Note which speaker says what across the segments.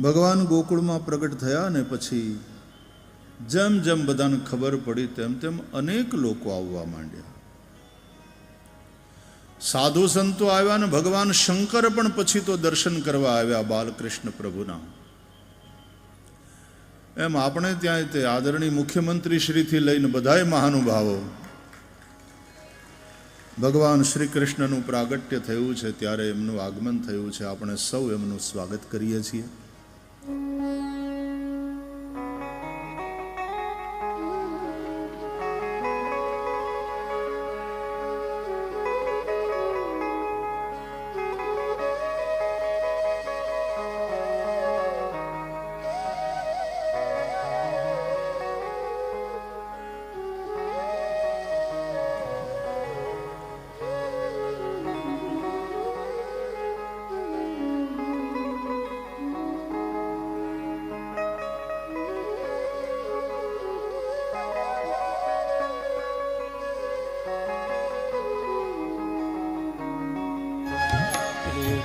Speaker 1: ભગવાન ગોકુળમાં પ્રગટ થયા ને પછી જેમ જેમ બધાને ખબર પડી તેમ તેમ અનેક લોકો આવવા માંડ્યા. સાધુ સંતો આવ્યા ને ભગવાન શંકર પણ પછી તો દર્શન કરવા આવ્યા બાલકૃષ્ણ પ્રભુના. એમ આપણે ત્યાં તે આદરણીય મુખ્યમંત્રી શ્રીથી લઈને બધાય મહાનુભાવો ભગવાન શ્રી કૃષ્ણનું પ્રાગટ્ય થયું છે ત્યારે એમનું આગમન થયું છે. આપણે સૌ એમનું સ્વાગત કરીએ છીએ.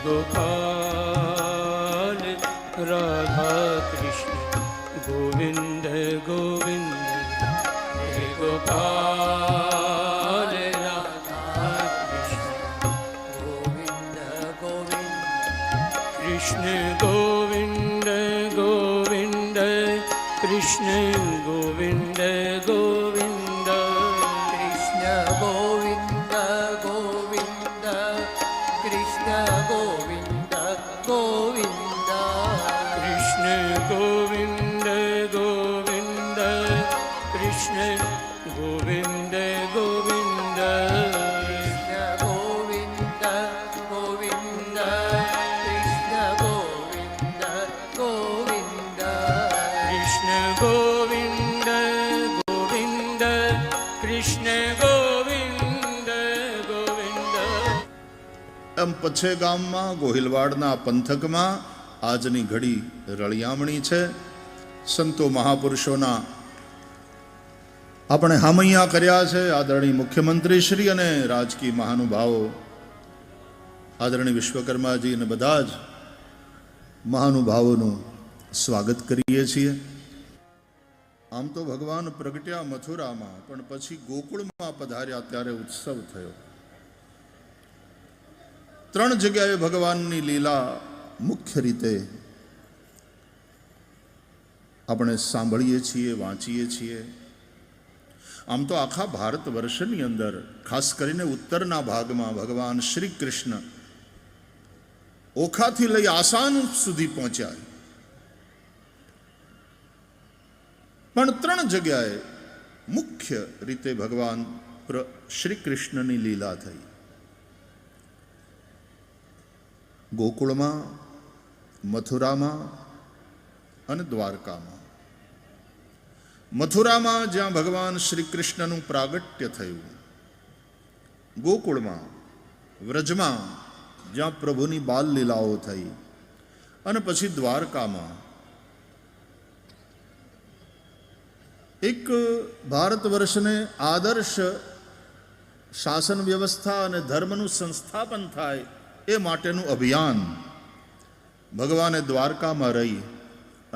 Speaker 2: गोपाल राधा कृष्ण गोविंद गोविंद हे गोपाल राधा कृष्ण गोविंद गोविंद कृष्ण गोविंद गोविंद कृष्ण गोविंद गोविंद कृष्ण गोविंद गोविंद कृष्ण गोविंद गोविंद कृष्ण गोविंद गोविंद कृष्ण गोविंद गोविंद कृष्ण गोविंद गोविंद कृष्ण गोविंद गोविंद कृष्ण गोविंद गोविंद कृष्ण गोविंद गोविंद.
Speaker 1: એમ પછે ગામમાં ગોહિલવાડના પંથકમાં આજની ઘડી રળિયામણી છે. સંતો મહાપુરુષોના આપણે હામૈયા કર્યા છે. આદરણીય મુખ્યમંત્રી શ્રી અને રાજકીય મહાનુભાવો આદરણીય વિશ્વકર્માજી અને બધા જ મહાનુભાવોનું સ્વાગત કરીએ છીએ. આમ તો ભગવાન પ્રગટ્યા મથુરામાં પણ પછી ગોકુળમાં પધાર્યા ત્યારે ઉત્સવ થયો. ત્રણ જગ્યાએ ભગવાનની લીલા મુખ્ય રીતે આપણે સાંભળીએ છીએ, વાંચીએ છીએ. આમ તો આખા ભારત વર્ષની અંદર ખાસ કરીને ઉત્તરના ભાગમાં ભગવાન શ્રી કૃષ્ણ ઓખાથી લઈ આસામ સુધી પહોંચ્યા. પણ ત્રણ જગ્યાએ મુખ્ય રીતે ભગવાન શ્રી કૃષ્ણની લીલા થઈ. ગોકુળમાં, મથુરામાં અને દ્વારકામાં. મથુરામાં જ્યાં ભગવાન શ્રી કૃષ્ણનું પ્રાગટ્ય થયું, ગોકુળમાં, વ્રજમાં જ્યાં પ્રભુની બાલ લીલાઓ થઈ, અને પછી દ્વારકામાં એક ભારત વર્ષને આદર્શ શાસન વ્યવસ્થા અને ધર્મનું સંસ્થાપન થાય એ માટેનું અભિયાન ભગવાને દ્વારકામાં રહી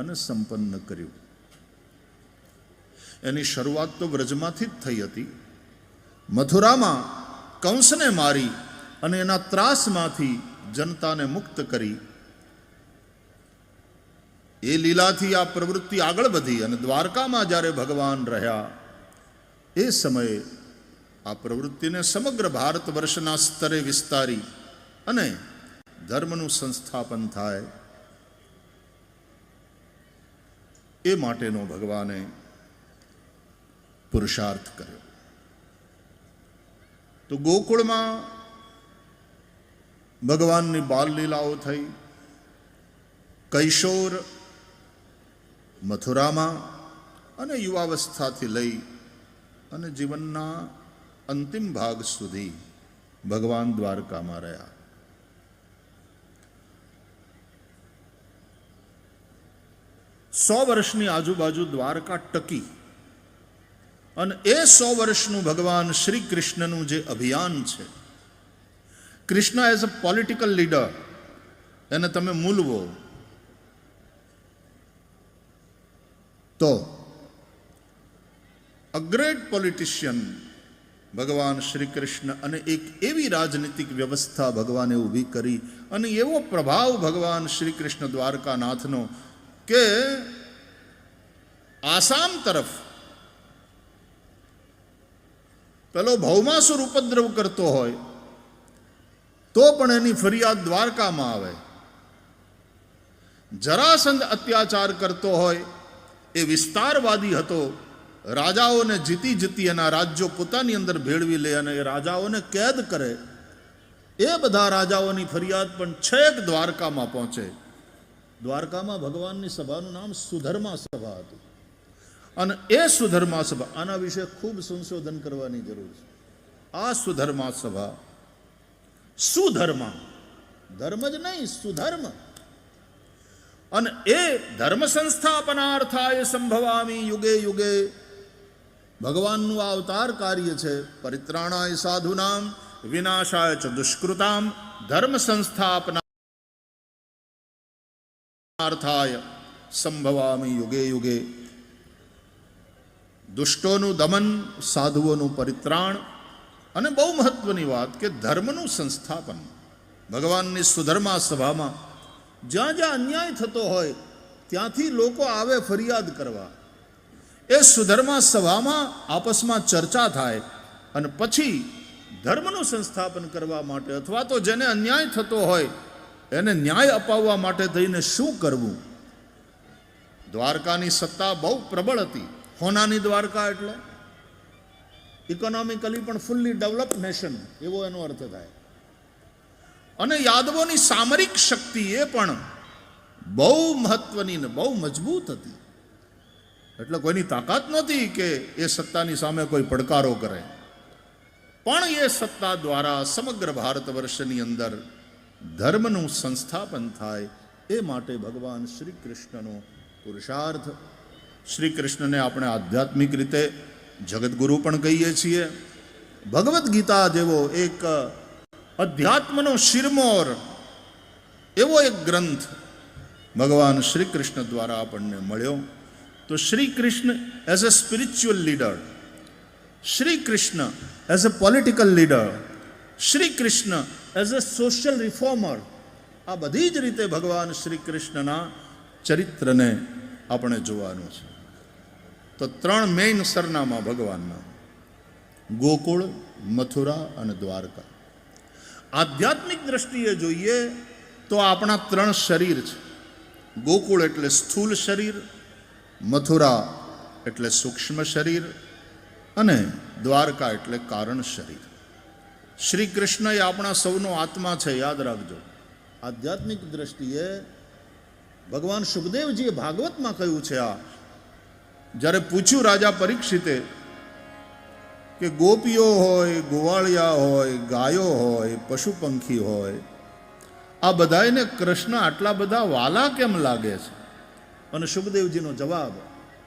Speaker 1: અને સંપન્ન કર્યું. એની શરૂઆત તો વ્રજમાંથી જ થઈ હતી. મથુરામાં કંસને મારી અને એના ત્રાસમાંથી જનતાને મુક્ત કરી એ લીલાથી આ પ્રવૃત્તિ આગળ વધી. અને દ્વારકામાં જ્યારે ભગવાન રહ્યા એ સમયે આ પ્રવૃત્તિને સમગ્ર ભારત વર્ષના સ્તરે વિસ્તારી અને ધર્મનું સંસ્થાપન થાય એ માટેનો ભગવાને પુરુષાર્થ કર્યો. તો ગોકુળમાં ભગવાનની બાલ લીલાઓ થઈ. કૈશોર મથુરામાં અને યુવાવસ્થાથી લઈ અને જીવનના અંતિમ ભાગ સુધી ભગવાન દ્વારકામાં રહ્યા. 100 વર્ષની આજુબાજુ દ્વારકા ટકી. અને એ 100 વર્ષનું ભગવાન શ્રી કૃષ્ણનું જે અભિયાન છે, Krishna as a political leader, એને તમે મૂલવો. તો અ ગ્રેટ પોલિટિશિયન ભગવાન શ્રી કૃષ્ણ અને એક એવી રાજનીતિક વ્યવસ્થા ભગવાને ઊભી કરી અને એવો પ્રભાવ ભગવાન શ્રી કૃષ્ણ દ્વારકાનાથનો કે આસામ તરફ પેલો ભૌમાસુર ઉપદ્રવ કરતો હોય તો પણ એની ફરિયાદ દ્વારકામાં આવે. જરાસંધ અત્યાચાર કરતો હોય, એ વિસ્તારવાદી હતો, રાજાઓને જીતી એના રાજ્યો પોતાની અંદર ભેળવી લે અને એ રાજાઓને કેદ કરે, એ બધા રાજાઓની ફરિયાદ પણ છેક દ્વારકામાં પહોંચે. દ્વારકામાં ભગવાનની સભાનું નામ સુધર્મા સભા હતું. અને એ સુધર્મા સભા, આના વિશે ખૂબ સંશોધન કરવાની જરૂર છે. આ સુધર્મા સભા, સુધર્મા, ધર્મ જ નહીં, સુધર્મ, અને એ ધર્મ સંસ્થાપનાર્થાય સંભવામી યુગે યુગે, ભગવાનનું આ અવતાર કાર્ય છે. પરિત્રાણાય સાધુનામ વિનાશાય ચ દુષ્કૃતામ ધર્મ સંસ્થાપનાર્થાય સંભવામી યુગે યુગે. દુષ્ટોનું દમન, સાધુઓનું પરિત્રાણ, અને બહુ મહત્વની વાત કે ધર્મનું સંસ્થાપન. ભગવાનની સુધર્મા સભામાં જ્યાં જ્યાં અન્યાય થતો હોય ત્યાંથી લોકો આવે ફરિયાદ કરવા. એ સુધર્મા સભામાં આપસમાં ચર્ચા થાય અને પછી ધર્મનું સંસ્થાપન કરવા માટે અથવા તો જેને અન્યાય થતો હોય એને ન્યાય અપાવવા માટે થઈને શું કરવું. દ્વારકાની સત્તા બહુ પ્રબળ હતી. હોનાની દ્વારકા એટલે ઇકોનોમિકલી પણ ફુલ્લી ડેવલપ નેશન, એવો એનો અર્થ થાય. અને યાદવોની સામરિક શક્તિ એ પણ બહુ મહત્વની ને બહુ મજબૂત હતી. એટલે કોઈની તાકાત નહોતી કે એ સત્તાની સામે કોઈ પડકારો કરે. પણ એ સત્તા દ્વારા સમગ્ર ભારત વર્ષની અંદર ધર્મનું સંસ્થાપન થાય એ માટે ભગવાન શ્રી કૃષ્ણનો પુરુષાર્થ. શ્રી કૃષ્ણને આપણે આધ્યાત્મિક રીતે જગતગુરુ પણ કહીએ છીએ. ભગવદ્ ગીતા જેવો એક અધ્યાત્મનો શિરમોર એવો એક ગ્રંથ ભગવાન શ્રી કૃષ્ણ દ્વારા આપણને મળ્યો. તો Shri Krishna as a spiritual leader, Shri Krishna as a political leader, Shri Krishna as a social reformer, આ બધી જ રીતે ભગવાન શ્રી કૃષ્ણના ચરિત્રને આપણે જોવાનું છે. તો ત્રણ મેઇન સરનામા ભગવાનના: ગોકુળ, મથુરા અને દ્વારકા. આધ્યાત્મિક દ્રષ્ટિએ જોઈએ તો આપણા ત્રણ શરીર છે. ગોકુળ એટલે સ્થૂલ શરીર, મથુરા એટલે સૂક્ષ્મ શરીર, અને દ્વારકા એટલે કારણ શરીર. શ્રી કૃષ્ણ એ આપણા સૌનો આત્મા છે, યાદ રાખજો. આધ્યાત્મિક દ્રષ્ટિએ ભગવાન સુખદેવજીએ ભાગવતમાં કહ્યું છે. આ જ્યારે પૂછ્યું રાજા પરીક્ષિતે કે ગોપીઓ હોય, ગોવાળિયા હોય, ગાયો હોય, પશુ પંખી હોય, આ બધાને કૃષ્ણ આટલા બધા વાલા કેમ લાગે છે? અને સુખદેવજીનો જવાબ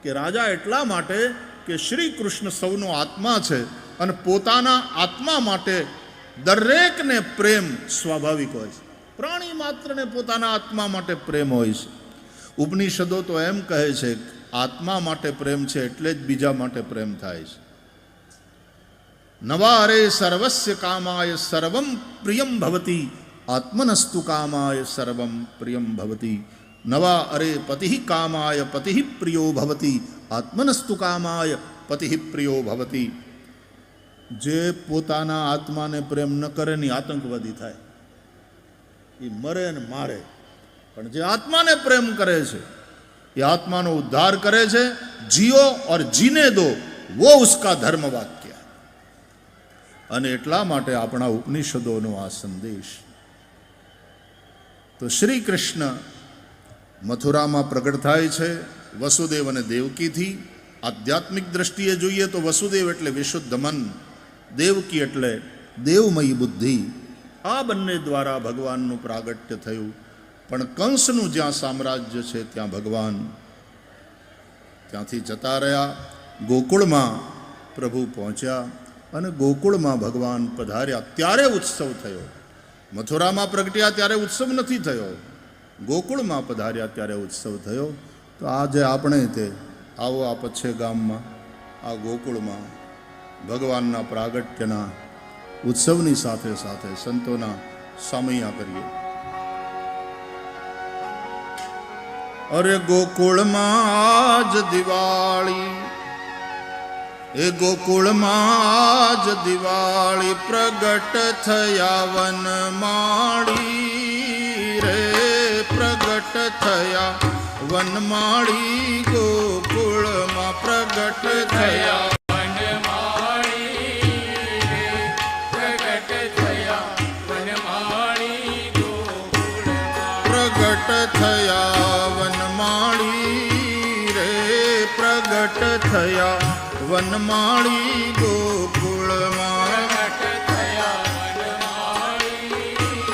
Speaker 1: કે રાજા એટલા માટે કે શ્રી કૃષ્ણ સૌનો આત્મા છે અને પોતાના આત્મા માટે દરેકને પ્રેમ સ્વાભાવિક હોય છે. પ્રાણી માત્રને પોતાના આત્મા માટે પ્રેમ હોય છે. ઉપનિષદો તો એમ કહે છે આત્મા માટે પ્રેમ છે એટલે જ બીજા માટે પ્રેમ થાય છે. નવા અરે સર્વસ્ય કામાય સર્વમ પ્રિયમ ભવતી, આત્મનસ્તુ કામાય સર્વમ પ્રિયમ ભવતી. નવા અરે પતિ કામાય પતિ પ્રિયો ભવતી, આત્મનસ્તુ કામાય પતિ પ્રિયો ભવતી. જે પોતાના આત્માને પ્રેમ ન કરે ને આતંકવાદી થાય, એ મરે ને મારે. પણ જે આત્માને પ્રેમ કરે છે એ આત્માનો ઉદ્ધાર કરે છે. જીઓ ઓર જીને દો, વો ઉસકા ધર્મ વાક્ય. અને એટલા માટે આપણા ઉપનિષદોનો આ સંદેશ. તો શ્રી કૃષ્ણ મથુરામાં પ્રગટ થાય છે વસુદેવ અને દેવકીથી. આધ્યાત્મિક દ્રષ્ટિએ જોઈએ તો વસુદેવ એટલે વિશુદ્ધ મન, દેવકી એટલે દેવમયી બુદ્ધિ. આ બંને દ્વારા ભગવાનનું પ્રાગટ્ય થયું. પણ કંસનું જ્યાં સામ્રાજ્ય છે ત્યાં ભગવાન ત્યાંથી જતા રહ્યા. ગોકુળમાં પ્રભુ પહોંચ્યા અને ગોકુળમાં ભગવાન પધાર્યા ત્યારે ઉત્સવ થયો. મથુરામાં પ્રગટ્યા ત્યારે ઉત્સવ નથી થયો, ગોકુળમાં પધાર્યા ત્યારે ઉત્સવ થયો. તો આજે આપણે તે આવો આ પછે ગામમાં, આ ગોકુળમાં ભગવાનના પ્રાગટ્યના ઉત્સવની સાથે સાથે સંતોના સામૈયા કરીએ. અરે ગોકુળમાં આજ દિવાળી, એ ગોકુળમાં આજ દિવાળી, પ્રગટ થયા વનમાળી રે, પ્રગટ થયા વનમાળી, ગોકુળમાં પ્રગટ થયા થયા વનમાળી રે, પ્રગટ થયા વનમાળી, ગોકુળમાં પ્રગટ થયા વનમાળી રે,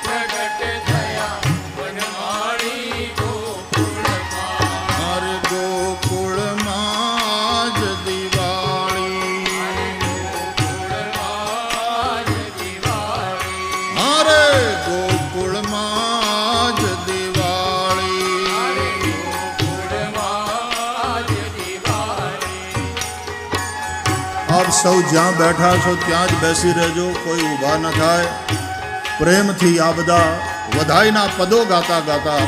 Speaker 1: પ્રગટ થયા વનમાળી, ગોકુળમાં. અરે ગોકુળમાં જ દિવાળી, ગોકુળમાં જ દિવાળી, અરે ગોકુળમાં આપ સૌ જ્યાં બેઠા છો ત્યાં જ બેસી રહેજો, કોઈ ઊભા ન થાય. પ્રેમથી આ બધા વધાઈના પદો ગાતા ગાતા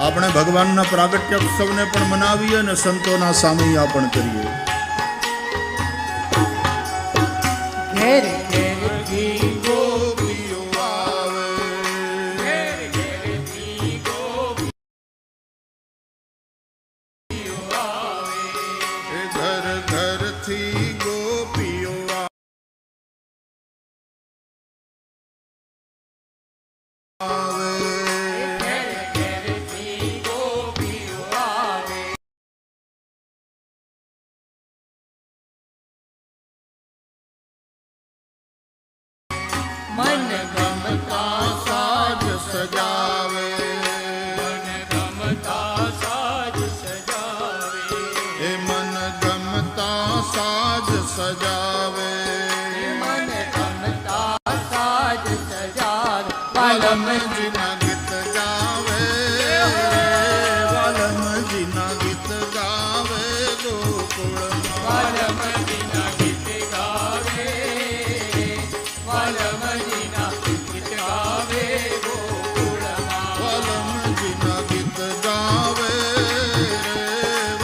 Speaker 1: આપણે ભગવાનના પ્રાગટ્ય ઉત્સવને પણ મનાવીએ અને સંતોના સામૈયા પણ કરીએ.
Speaker 2: ઘેર ઘેરથી
Speaker 1: ગોપીઓ આવે,
Speaker 2: ઘેર ઘેરથી ગોપીઓ આવે,
Speaker 1: ઘર ઘરથી ગોપીઓ આવે,
Speaker 2: ઘેર ઘેરથી ગોપીઓ આવે, મન ગમતા
Speaker 1: સાજ સજાવે,
Speaker 2: મન ગમતા સાજ સજાવે,
Speaker 1: એ મન ગમતા સાજ સજાવે,
Speaker 2: મન ગમતા સાજ સજાવે,
Speaker 1: વાલમજીના ગીત ગાવે, વાલમજીના ગીત ગાવે, ગોકુળમાં
Speaker 2: વાલમજીના ગીત ગાવે, વાલમજીના ગીત ગાવે, ગોકુળમાં
Speaker 1: વાલમજીના ગીત ગાવે રે,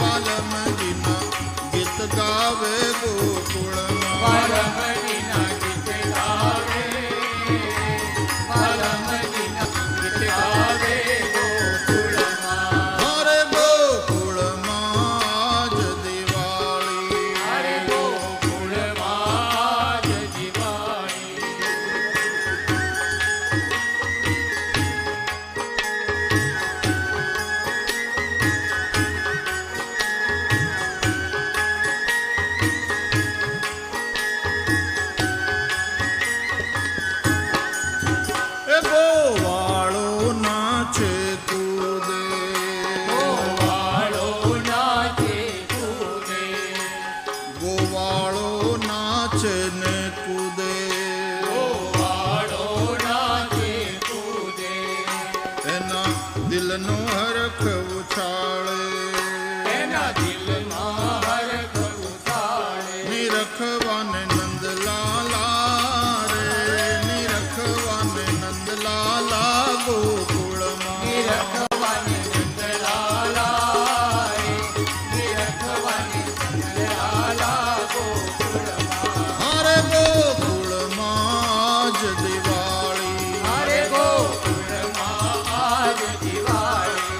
Speaker 1: વાલમજીના ગીત ગાવે, ગોકુળમાં
Speaker 2: વાલમજીના ગીત ગાવે, વાલમજીના ગીત ગાવે, ગોકુળમાં.
Speaker 1: અરે ગોકુળમાં જ દિવાળી,
Speaker 2: અરે ગોકુળમાં જ દિવાળી,
Speaker 1: એ ગોવાળો નાચે કૂદે,
Speaker 2: ગોવાળો નાચે કૂદે,
Speaker 1: ગોવાળો નાચે ને કૂદે,
Speaker 2: ગોવાળો નાચે કૂદે,
Speaker 1: એના દિલનો હરખ ઉછાળે,
Speaker 2: એના દિલમાં હરખ ઉછાળે,
Speaker 1: નિરખવાને નંદલાલા રે, નિરખવાને નંદલાલા, ગોકુળમાં
Speaker 2: નિરખવાને નંદલાલા રે, નિરખવાને નંદલાલા, ગોકુળમાં.
Speaker 1: અરે ગોકુળમાં જ દિવાળી,
Speaker 2: અરે ગોકુળમાં આજ દિવાળી,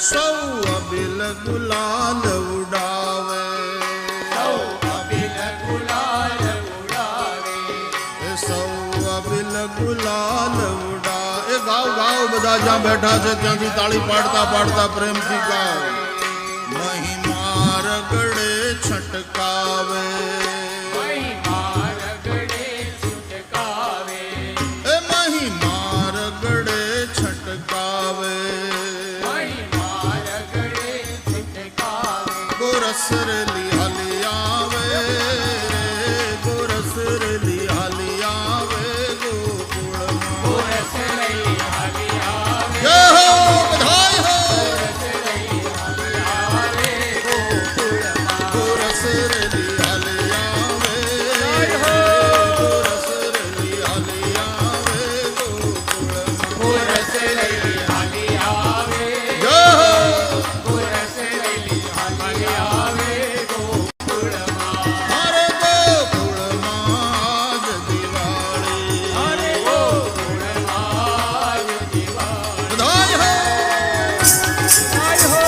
Speaker 1: સૌ અબિલ ગુલાલ ઉડાવે,
Speaker 2: સૌ અબિલ ગુલાલ ઉડાવે,
Speaker 1: એ સૌ અબિલ ગુલાલ ઉડા. એ ગાવ ગાવ બધા જ્યાં બેઠા છે ત્યાંથી તાળી પાડતા પાડતા પ્રેમથી ગાવ. મહિમા રગડે છટકાવે,
Speaker 2: મહિમા રગડે છૂટકાવે,
Speaker 1: એ મહિમા રગડે છટકાવે,
Speaker 2: મહિમા રગડે છૂટકાવે,
Speaker 1: ગોરસરેલી હાલી આવે રે ગોરસરેલી હાલી આવે ગોકુળમાં
Speaker 2: ગોરસ લઈ હાલી આવે
Speaker 1: જય હો બધાય હો
Speaker 2: ગોરસ લઈ હાલી આવે ગોકુળમાં
Speaker 1: ગોરસરેલી હાલી આવે ગોરસરેલી હાલી આવે ગોકુળમાં
Speaker 2: ગોરસ લઈ હાલી આવે
Speaker 1: જય હો
Speaker 2: ગોરસ લઈ હાલી આવે ગોકુળમાં
Speaker 1: મારે ગોકુળમાં જ દિવાળી
Speaker 2: અરે ગોકુળમાં દિવાળી
Speaker 1: બધાય હો
Speaker 2: આય હો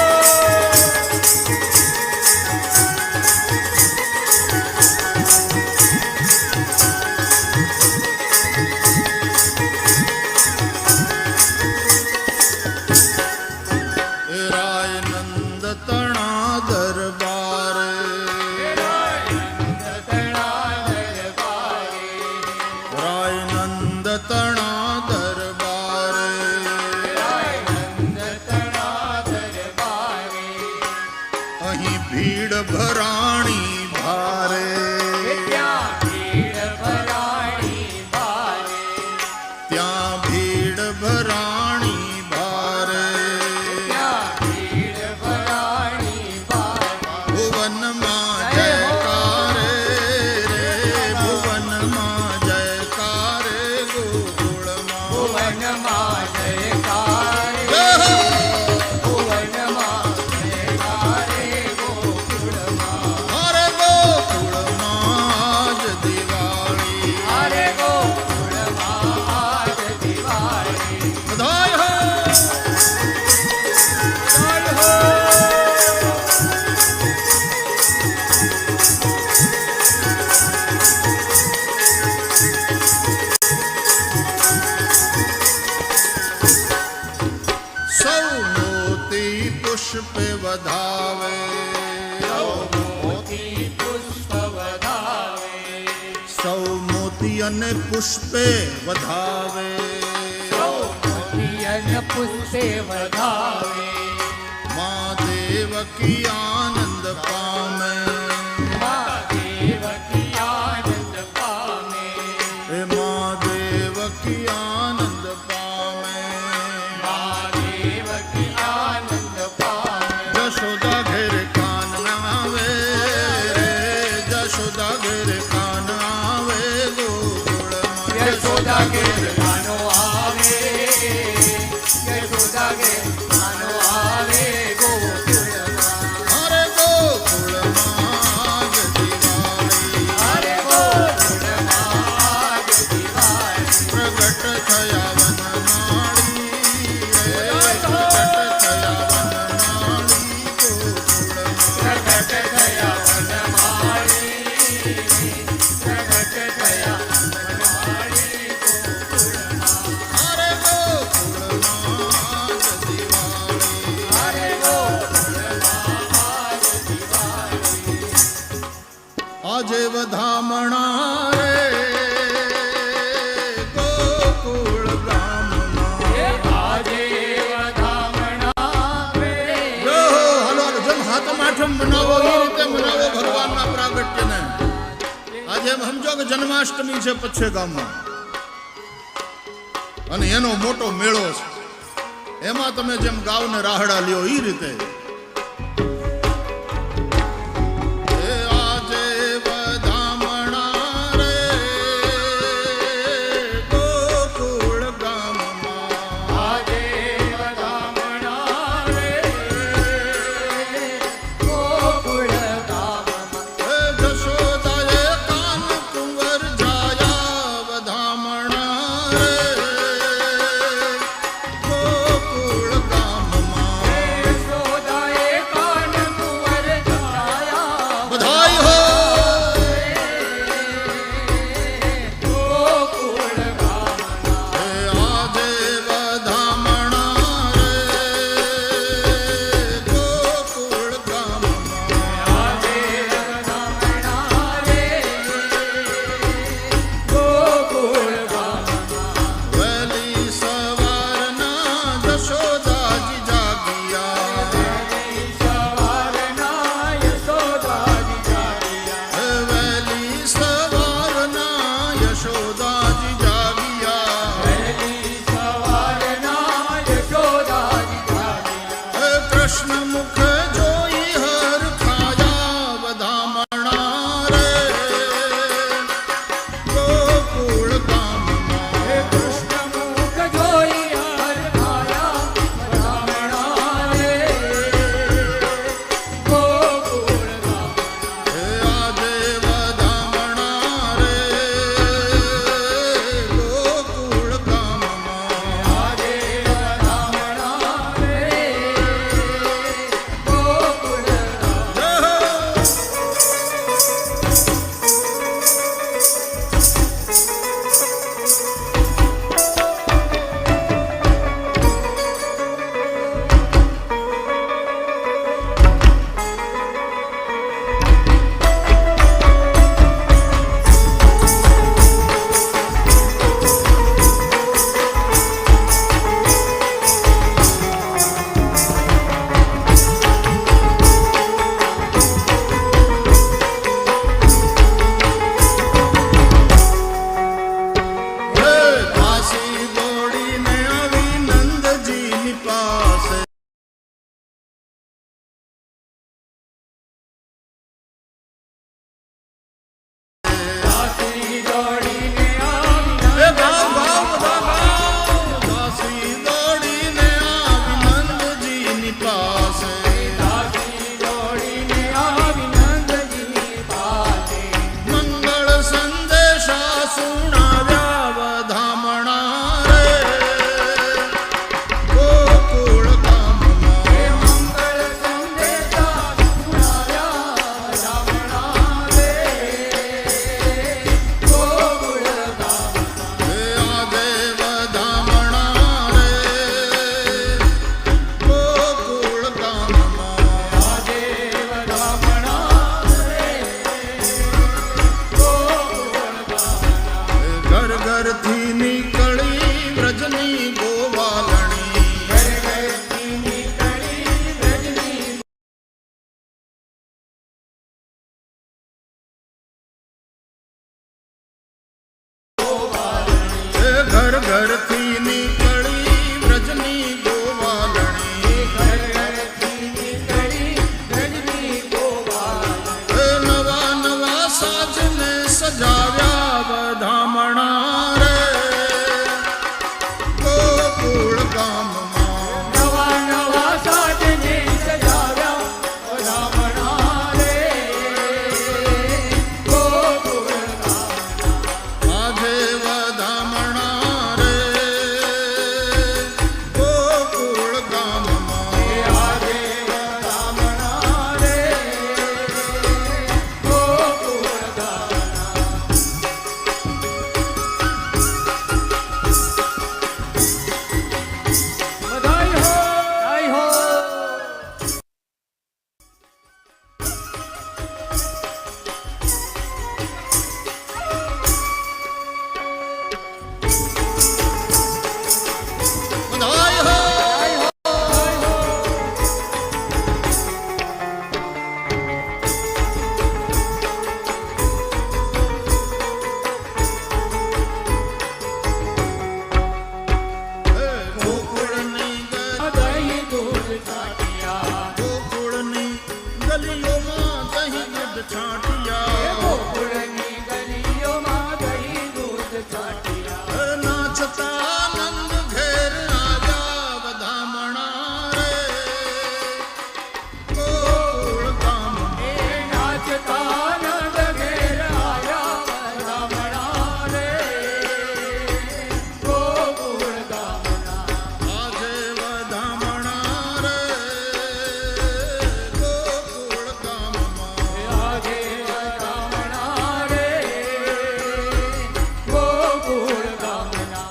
Speaker 1: એ રાય નંદ તણા દરબારે રાય નંદ તણા દરબારે અહીં ભીડ ભરાણી ભારે ત્યાં ભીડ ભરાણી ભારે ભુવનમાં જયકારે રે ભુવનમાં જયકારે ગોકુળમાં જય હો! મારે ગોકુળમાં જ દિવાળી બધાય હો સૌ મોતી પુષ્પે વધાવે સૌ મોતી અને પુષ્પે વધાવે
Speaker 2: પુષ્પે વધાવે
Speaker 1: મા દેવકી આનંદ પામે
Speaker 2: દેવકી આનંદ પામે
Speaker 1: હે મા દેવકી આનંદ પામે
Speaker 2: દેવકી આનંદ પામે
Speaker 1: જશોદા ઘેર કાન આવે રે જશોદા ઘેર કાન આવે ગોકુળમાં
Speaker 2: યશોદા ઘેર કાનો આવે યશોદા ઘેર કાનો આવે ગોકુળમાં
Speaker 1: અરે ગોકુળમાં જ દિવાળી
Speaker 2: અરે ગોકુળમાં દિવાળી
Speaker 1: પ્રગટ થયા વનમાળી રે પ્રગટ થયા વનમાળી ગોકુળમાં
Speaker 2: પ્રગટ થયા વનમાળી પ્રગટ થયા વનમાળી ગોકુળમાં
Speaker 1: અરે ગોકુળમાં જ દિવાળી
Speaker 2: અરે ગોકુળમાં દિવાળી
Speaker 1: આજે વધામણા રે ગોકુળ ગામમાં
Speaker 2: આજે વધામણા રે
Speaker 1: જો હાલો હાલો જેમ હાથમ આઠમ મનાવો એ રીતે મનાવો ભગવાનના પ્રાગટ્યને આજે એમ સમજો કે જન્માષ્ટમી છે પચ્છે ગામમાં અને એનો મોટો મેળો છે એમાં તમે જેમ ગાવને રાહડા લ્યો એ રીતે એ આજે વધામણા રે ગોકુળ ગામમાં
Speaker 2: આજે વધામણા રે ગોકુળ ગામમાં
Speaker 1: હે જશોદાએ કાન કુંવર જાયા વધામણા રે ગોકુળ ગામમાં
Speaker 2: યશોદા
Speaker 1: પાસે
Speaker 2: દાસી દોડીને આવી
Speaker 1: એ ભાવ ભાવ બધા ભાવ દાસી દોડીને આવી નંદજીની પાસે
Speaker 2: દાસી દોડીને આવી નંદજીની પાસે
Speaker 1: મંગળ સંદેશા સુણાવ્યા વધામણા રે ગોકુળ ગામમાં
Speaker 2: હે મંગળ સંદેશા સુણાવ્યા બ્રાહ્મણા રે ગોકુળ ગામ
Speaker 1: હે આજે વધામણા રે ગોકુળ ગામમાં
Speaker 2: આજે બ્રાહ્મણા રે ગોકુળ ગામ
Speaker 1: ઘર ઘરથી નીકળી વ્રજની ગોવાલણી
Speaker 2: ઘર ઘરથી નીકળી રજની
Speaker 1: એ ઘર ઘરથી નીકળી વ્રજની ગોવાલણી
Speaker 2: ઘર ઘરથી નીકળી રજની ગોવાલ
Speaker 1: એ નવા નવા સાજને સજાવ્યા વધામણા રે ગોકુળ ગામમાં
Speaker 2: નવા નવા સાજને સજાવ્યા બ્રાહ્મણા રે ગોકુળ ગામ
Speaker 1: આજે વધામણા રે ગોકુળ ગામમાં
Speaker 2: આજે બ્રાહ્મણા રે ગોકુળ ગામ બધાય હો જય હો
Speaker 1: બધાય હો હે ગોકુળની
Speaker 2: દહીં દૂધ છાટિયા
Speaker 1: ગોકુળની ગલીઓમાં દહીં દૂધ છાંટ્યા
Speaker 2: ગોકુળની ગલીઓમાં દહીં દૂધ છાટિયા